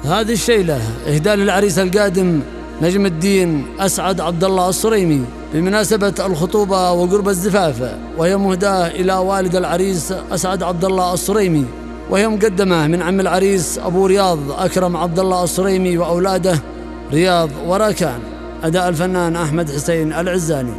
هذه الشيلة إهداء للعريس القادم نجم الدين أسعد عبد الله الصريمي بمناسبة الخطوبة وقرب الزفاف، وهي مهداة إلى والد العريس أسعد عبد الله الصريمي، وهي مقدمة من عم العريس أبو رياض أكرم عبد الله الصريمي وأولاده رياض وراكان. أداء الفنان أحمد حسين العزاني.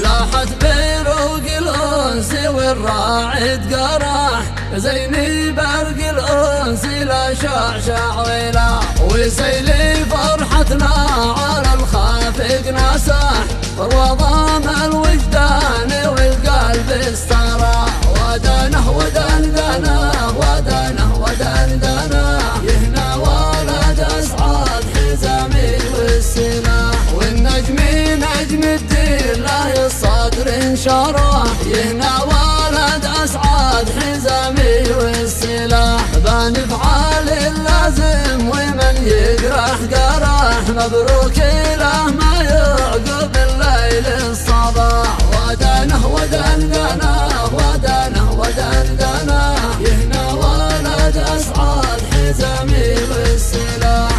لاحت بروق الأنس والراعد قراح، زيني برق الأنس لا شعشع ولا، وسيلي فرحتنا على الخافق نساح، وضام الوجدان والقلب استراح، ودانه ودندنه ودانه ودندنه، يهنا ولد أسعد حزامي والسلاح، والنجم نجم الدين له الصدر انشرح، يهنا ولد أسعد حزامي والسلاح، بنفعل اللازم ومن يقرح قرح، مبروك له ما يعقب الليل الصباح، ودانه ودندنه ودانه ودندنه، يهنا ولد أسعد حزامي والسلاح.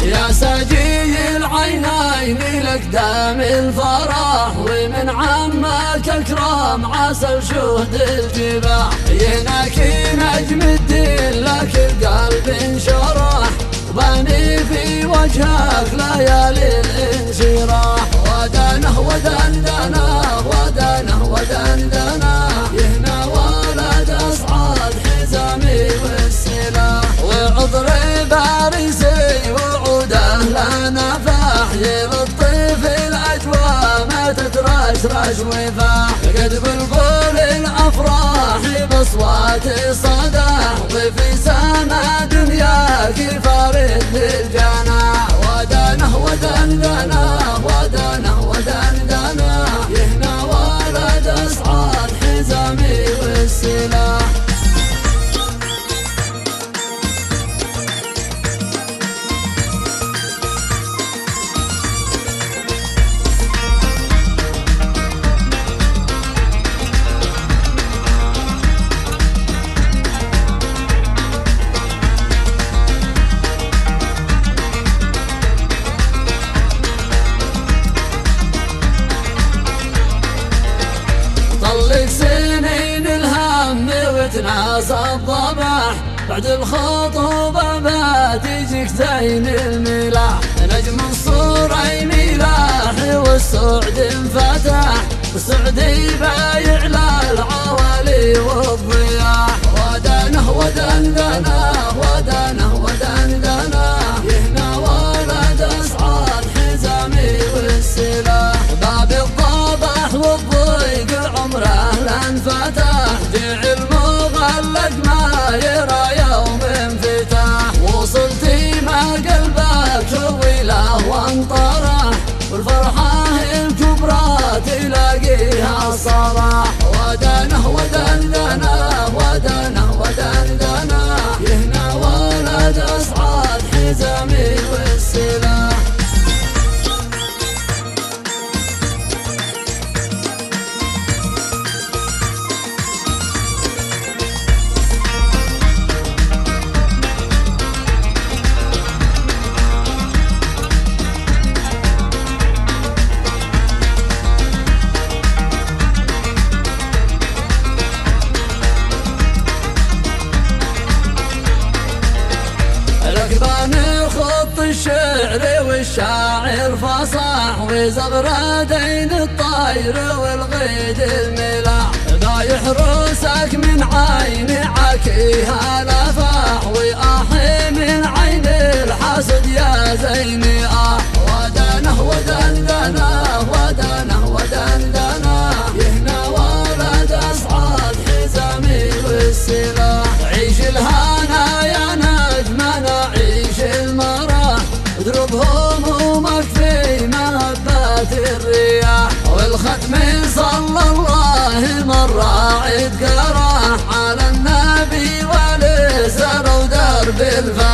يا سجي العينين لك دام الفرح، ومن عمك اكرم عسل شهد الجباح، يناك نجم الدين لك القلب انشرح، وباني في وجهك ليالي الانشراح، ودانه ودندنه ودانه ودندنه، يهنا ولد أسعد حزامي والسلاح، وعذر باريسي وعوده لنا فاح، يلطف الأجواء ما تترشرش وفاح، قد بلبل الأفراح بأصوات صداح، وفي سما دنياك فارد للجناح، ودانه ودندنه ودانه ودندنه، يهنا ولد أسعد حزامي والسلاح. طلق سنين الهم وتناسى الضباح، بعد الخطوبة ما تجيك زين الملاح، نجم الصورين ملاح والسعد انفتح، والسعدي بايع للعوالي والضياح، ودانه ودندنه ودانه ودندنه، يهنا ولد أسعد حزامي والسلاح، باب الضبح والضيق عمره لانفتح، جيع المغلق ما يرى يوم انفتاح، وصلتي ما قلبك شويله وانطرح، والفرحة الكبرى تلاقيها صراح، ودانه ودندنه ودانه ودندنه، يهنا ولد أسعد حزامي والسلاح. ركبان خط الشعر والشاعر فصاح، وزغردين الطير والغيد الملاح، بايح روسك من عين عكيها لفاح، وآحي من عين الحسد يا زيني ودانه ودندنه ودانه من صلى الله مرة عيد راح على النبي ولسه ودرب الفاتحة